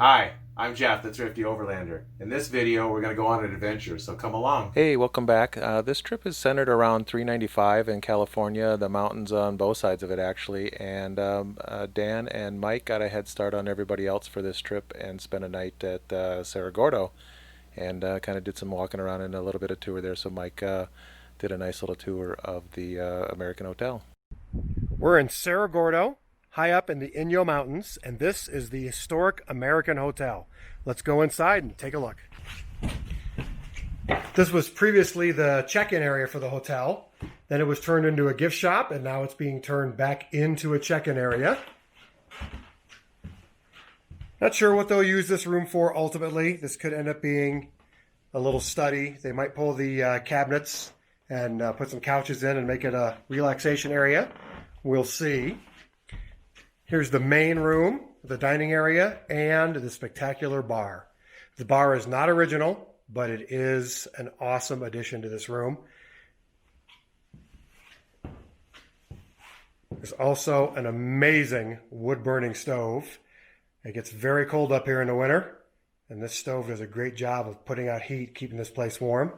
Hi, I'm Jeff, the Thrifty Overlander. In this video, we're going to go on an adventure, so come along. Hey, welcome back. This trip is centered around 395 in California, the mountains on both sides of it actually. And Dan and Mike got a head start on everybody else for this trip and spent a night at Cerro Gordo and kind of did some walking around and a little bit of tour there. So Mike did a nice little tour of the American Hotel. We're in Cerro Gordo, high up in the Inyo Mountains, and this is the historic American Hotel. Let's go inside and take a look. This was previously the check-in area for the hotel. Then it was turned into a gift shop, and now it's being turned back into a check-in area. Not sure what they'll use this room for ultimately. This could end up being a little study. They might pull the cabinets and put some couches in and make it a relaxation area. We'll see. Here's the main room, the dining area, and the spectacular bar. The bar is not original, but it is an awesome addition to this room. There's also an amazing wood-burning stove. It gets very cold up here in the winter, and this stove does a great job of putting out heat, keeping this place warm.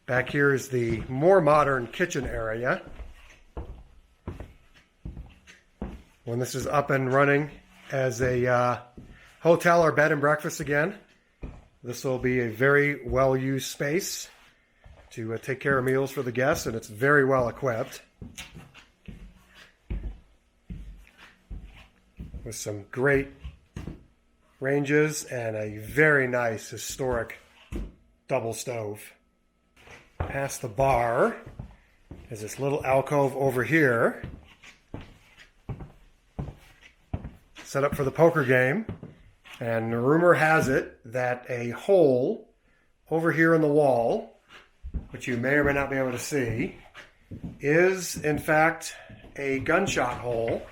Back here is the more modern kitchen area. When this is up and running as a hotel or bed and breakfast again, this will be a very well-used space to take care of meals for the guests, and it's very well equipped with some great ranges and a very nice historic double stove. Past the bar is this little alcove over here, set up for the poker game. And rumor has it that a hole over here in the wall, which you may or may not be able to see, is in fact a gunshot hole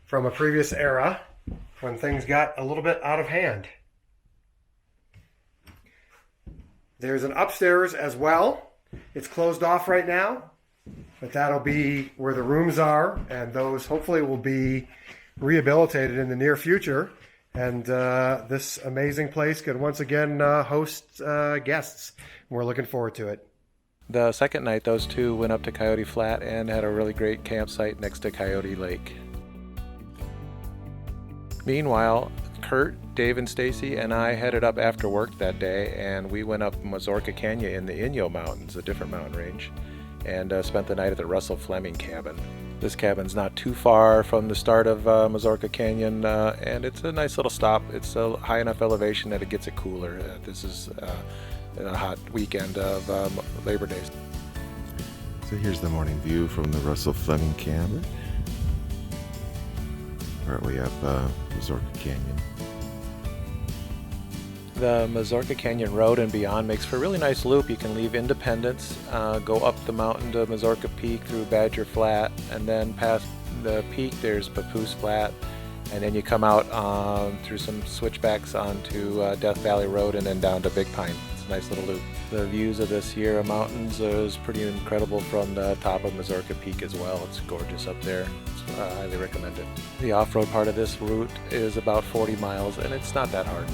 from a previous era when things got a little bit out of hand. There's an upstairs as well. It's closed off right now, but that'll be where the rooms are, and those hopefully will be rehabilitated in the near future. And this amazing place can once again host guests. We're looking forward to it. The second night, those two went up to Coyote Flat and had a really great campsite next to Coyote Lake. Meanwhile, Kurt, Dave, and Stacy and I headed up after work that day, and we went up Mazourka Canyon in the Inyo Mountains, a different mountain range, and spent the night at the Russell Fleming cabin. This cabin's not too far from the start of Mazurka Canyon, and it's a nice little stop. It's a high enough elevation that it gets it cooler. This is a hot weekend of Labor Day. So here's the morning view from the Russell Fleming cabin. Partway up Mazurka Canyon. The Mazurka Canyon Road and beyond makes for a really nice loop. You can leave Independence, go up the mountain to Mazurka Peak through Badger Flat, and then past the peak there's Papoose Flat, and then you come out through some switchbacks onto Death Valley Road and then down to Big Pine. It's a nice little loop. The views of the Sierra Mountains is pretty incredible from the top of Mazurka Peak as well. It's gorgeous up there. I highly recommend it. The off-road part of this route is about 40 miles, and it's not that hard.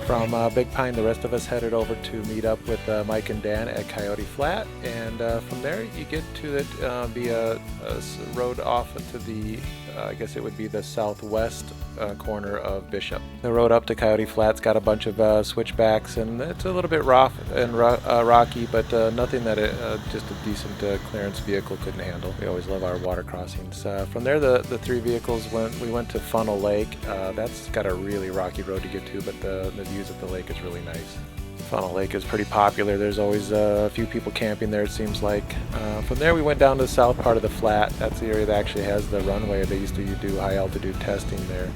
From Big Pine, the rest of us headed over to meet up with Mike and Dan at Coyote Flat, and from there you get to it via a road off to the, I guess it would be the southwest corner of Bishop. The road up to Coyote Flat's got a bunch of switchbacks, and it's a little bit rough and rocky, but nothing that just a decent clearance vehicle couldn't handle. We always love our water crossings. From there, the three vehicles we went to Funnel Lake. That's got a really rocky road to get to, but the views of the lake is really nice. Funnel Lake is pretty popular. There's always a few people camping there, it seems like. From there we went down to the south part of the flat. That's the area that actually has the runway. They used to do high altitude testing there.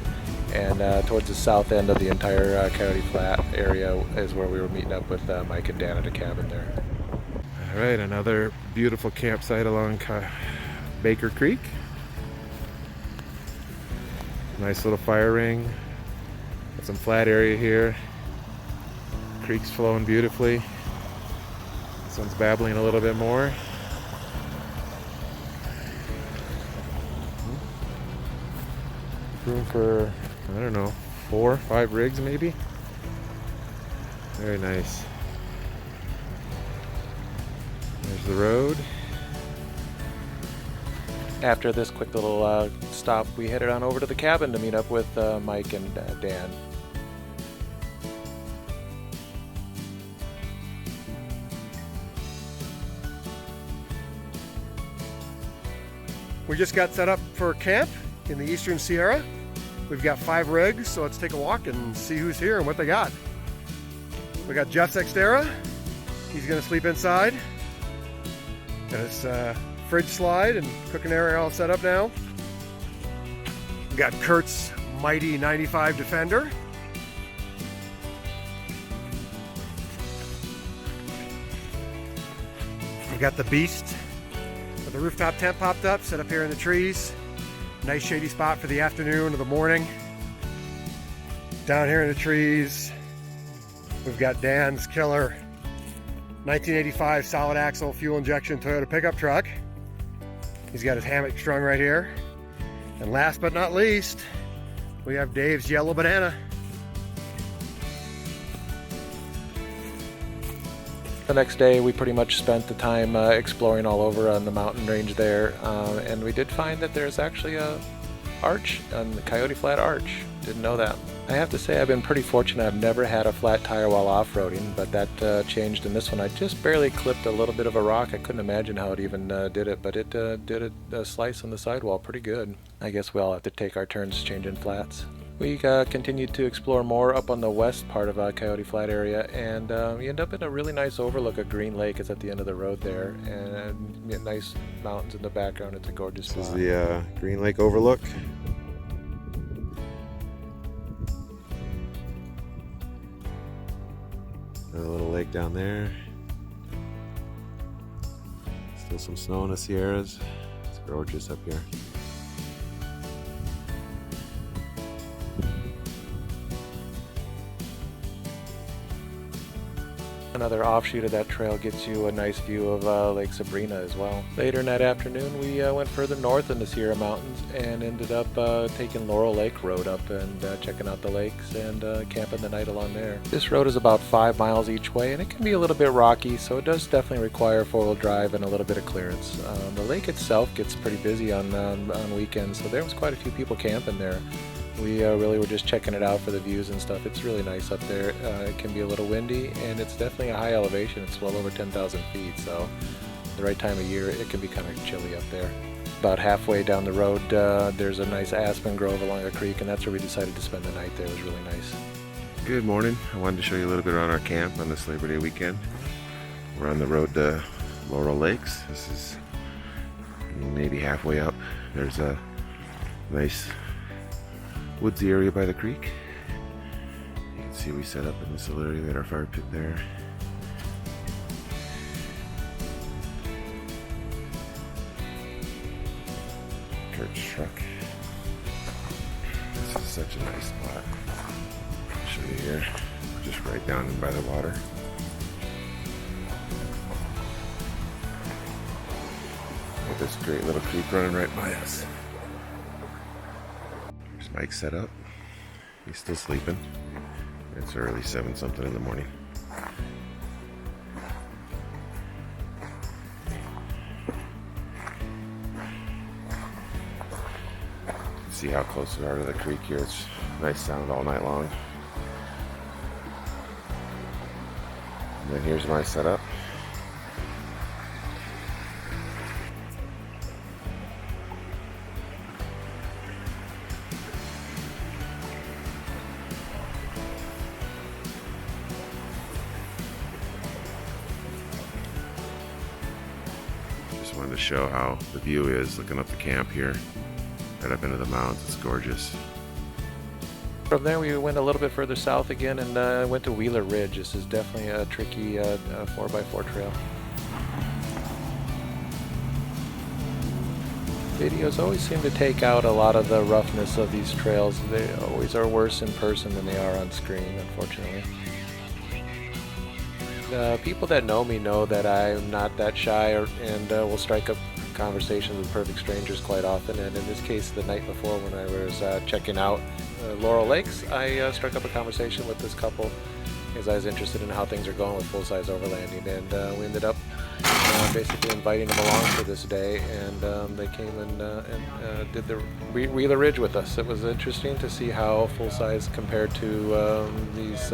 And towards the south end of the entire Coyote Flat area is where we were meeting up with Mike and Dan at a cabin there. All right, another beautiful campsite along Baker Creek. Nice little fire ring. Got some flat area here. Creek's flowing beautifully. This one's babbling a little bit more. Room for, I don't know, 4 or 5 rigs maybe. Very nice. There's the road. After this quick little stop, we headed on over to the cabin to meet up with Mike and Dan. We just got set up for camp in the Eastern Sierra. We've got 5 rigs, so let's take a walk and see who's here and what they got. We got Jeff's Xterra. He's gonna sleep inside. Got his fridge slide and cooking area all set up now. We got Kurt's mighty 95 Defender. We got the Beast with the rooftop tent popped up, set up here in the trees. Nice shady spot for the afternoon or the morning. Down here in the trees, we've got Dan's killer 1985 solid axle fuel injection Toyota pickup truck. He's got his hammock strung right here. And last but not least, we have Dave's yellow banana. The next day we pretty much spent the time exploring all over on the mountain range there, and we did find that there's actually a arch on the Coyote Flat arch. Didn't know that. I have to say I've been pretty fortunate. I've never had a flat tire while off-roading, but that changed in this one. I just barely clipped a little bit of a rock. I couldn't imagine how it even did it, but it did a slice on the sidewall pretty good. I guess we all have to take our turns changing flats. We continued to explore more up on the west part of Coyote Flat area, and we end up in a really nice overlook of Green Lake. It's at the end of the road there, and nice mountains in the background. It's a gorgeous spot. This is the Green Lake overlook. Another little lake down there. Still some snow in the Sierras. It's gorgeous up here. Another offshoot of that trail gets you a nice view of Lake Sabrina as well. Later in that afternoon, we went further north in the Sierra Mountains and ended up taking Laurel Lake Road up and checking out the lakes and camping the night along there. This road is about 5 miles each way, and it can be a little bit rocky, so it does definitely require four-wheel drive and a little bit of clearance. The lake itself gets pretty busy on weekends, so there was quite a few people camping there. We really were just checking it out for the views and stuff. It's really nice up there. It can be a little windy, and it's definitely a high elevation. It's well over 10,000 feet, so the right time of year it can be kind of chilly up there. About halfway down the road, there's a nice aspen grove along a creek, and that's where we decided to spend the night there. It was really nice. Good morning. I wanted to show you a little bit around our camp on this Labor Day weekend. We're on the road to Laurel Lakes. This is maybe halfway up. There's a nice woodsy area by the creek. You can see we set up in this little area. We had our fire pit there. Kurt's truck. This is such a nice spot. I'll show you here. Just right down by the water. With this great little creek running right by us. Mike's set up. He's still sleeping. It's early 7-something in the morning. See how close we are to the creek here. It's nice sound all night long. And then here's my setup. Wanted to show how the view is looking up the camp here, right up into the mountains. It's gorgeous. From there we went a little bit further south again and went to Wheeler Ridge. This is definitely a tricky 4x4 trail. Videos always seem to take out a lot of the roughness of these trails. They always are worse in person than they are on screen, unfortunately. People that know me know that I'm not that shy and will strike up conversations with perfect strangers quite often. And in this case, the night before when I was checking out Laurel Lakes, I struck up a conversation with this couple because I was interested in how things are going with full-size overlanding, and we ended up basically inviting them along for this day, and they came and did the Wheeler Ridge with us. It was interesting to see how full-size compared to these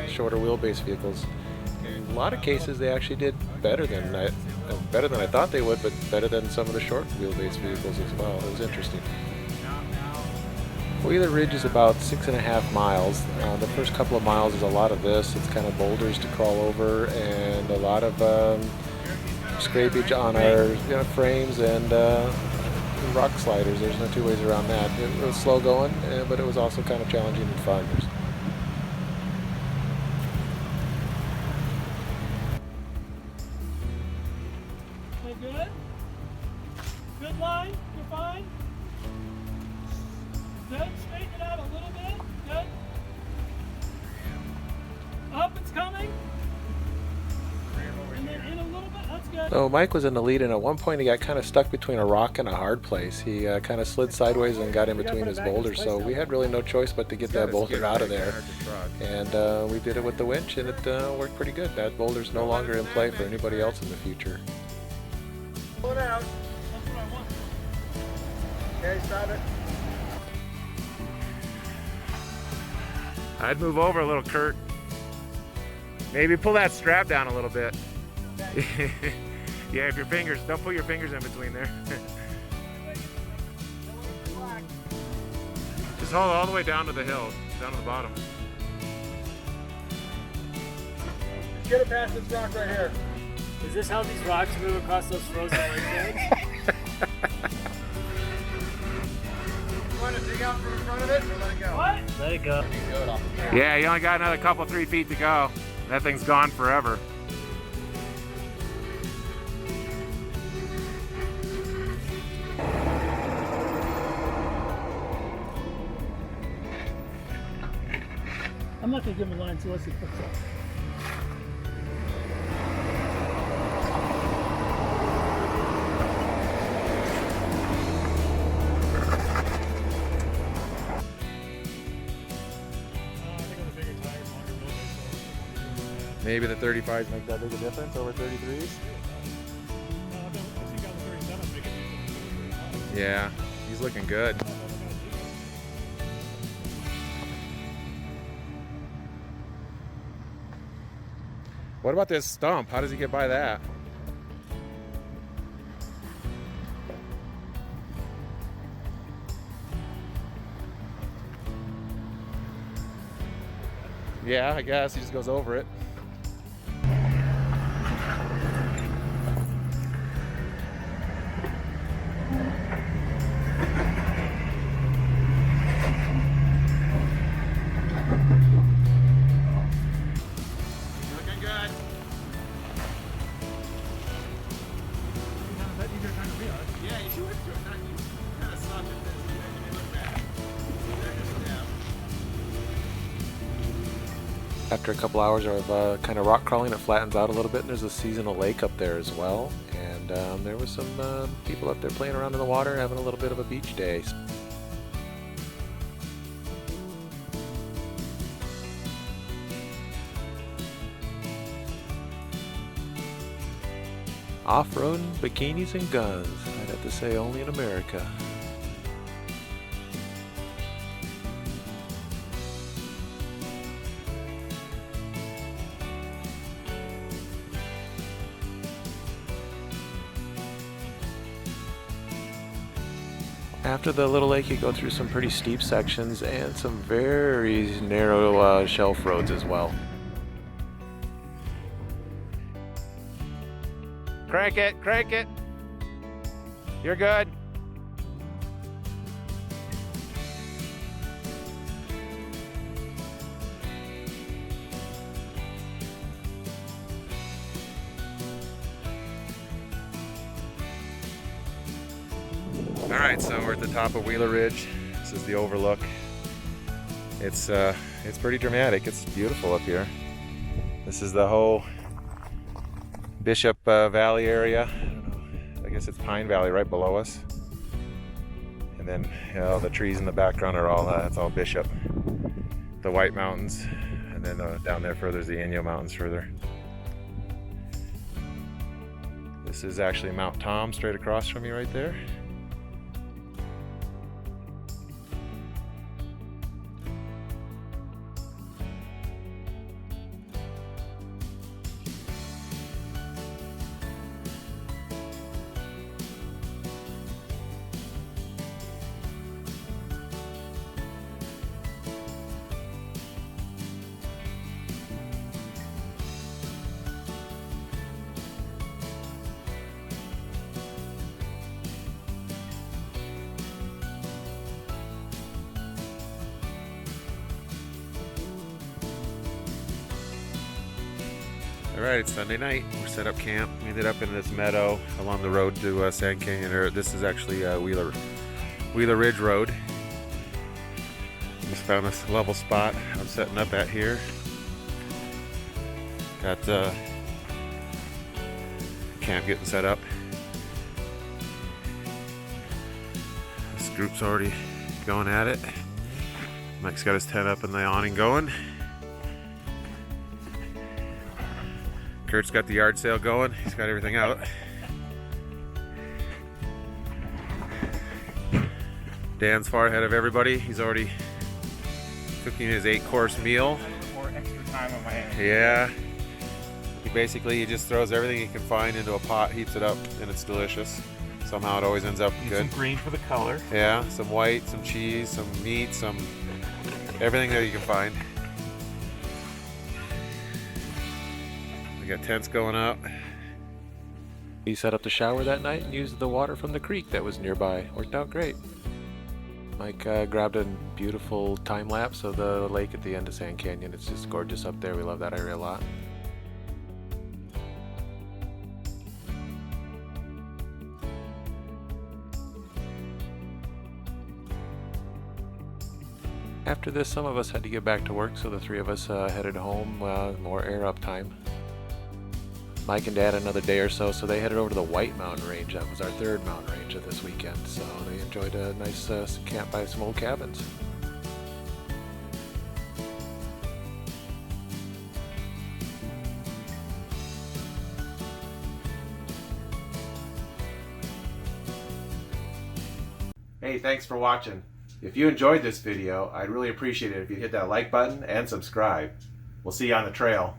shorter wheelbase vehicles. In a lot of cases, they actually did better than I thought they would, but better than some of the short wheelbase vehicles as well. It was interesting. Wheeler Ridge is about 6.5 miles. The first couple of miles is a lot of this. It's kind of boulders to crawl over and a lot of scrapage on our frames and rock sliders. There's no two ways around that. It was slow going, but it was also kind of challenging and fun. Good? Good line? You're fine? Good. Straighten it out a little bit. Good. Up, it's coming. And then in a little bit. That's good. So Mike was in the lead, and at one point he got kind of stuck between a rock and a hard place. He kind of slid sideways and got in between his boulders, so we had really no choice but to get that boulder out of there. And we did it with the winch, and it worked pretty good. That boulder's no longer in play for anybody else in the future. Pull it out. That's what I want. Okay, stop it. I'd move over a little, Kurt. Maybe pull that strap down a little bit. Yeah, if your fingers, don't put your fingers in between there. Just hold all the way down to the hill, down to the bottom. Just get it past this rock right here. Is this how these rocks move across those frozen lake beds? You want to dig out from in front of it or let it go? What? Let it go. Yeah, you only got another couple, 3 feet to go. That thing's gone forever. I'm not going to give him a line, so let's see if it's up. Maybe the 35s make that big a difference over 33s? Yeah, he's looking good. What about this stump? How does he get by that? Yeah, I guess he just goes over it. After a couple hours of kind of rock crawling, it flattens out a little bit, and there's a seasonal lake up there as well. And there was some people up there playing around in the water, having a little bit of a beach day. Off-roading, bikinis, and guns. I'd have to say only in America. After the little lake, you go through some pretty steep sections and some very narrow shelf roads as well. Crank it, crank it. You're good. All right, so we're at the top of Wheeler Ridge. This is the overlook. It's pretty dramatic. It's beautiful up here. This is the whole Bishop Valley area. I don't know, I guess it's Pine Valley right below us. And then, you know, the trees in the background are all, that's all Bishop. The White Mountains. And then down there further is the Inyo Mountains further. This is actually Mount Tom straight across from me right there. Alright, it's Sunday night. We're set up camp. We ended up in this meadow along the road to Sand Canyon. Or this is actually Wheeler Ridge Road. Just found this level spot I'm setting up at here. Got camp getting set up. This group's already going at it. Mike's got his tent up and the awning going. Kurt's got the yard sale going. He's got everything out. Dan's far ahead of everybody. He's already cooking his 8-course meal. More extra time on my hands. Yeah. He just throws everything he can find into a pot, heats it up, and it's delicious. Somehow it always ends up Need good. some green for the color. Yeah, some white, some cheese, some meat, some everything that you can find. We got tents going up. We set up the shower that night and used the water from the creek that was nearby. Worked out great. Mike grabbed a beautiful time lapse of the lake at the end of Sand Canyon. It's just gorgeous up there. We love that area a lot. After this, some of us had to get back to work, so the three of us headed home. More air up time. Mike and Dad another day or so, so they headed over to the White Mountain Range. That was our third mountain range of this weekend, so they enjoyed a nice camp by some old cabins. Hey, thanks for watching. If you enjoyed this video, I'd really appreciate it if you hit that like button and subscribe. We'll see you on the trail.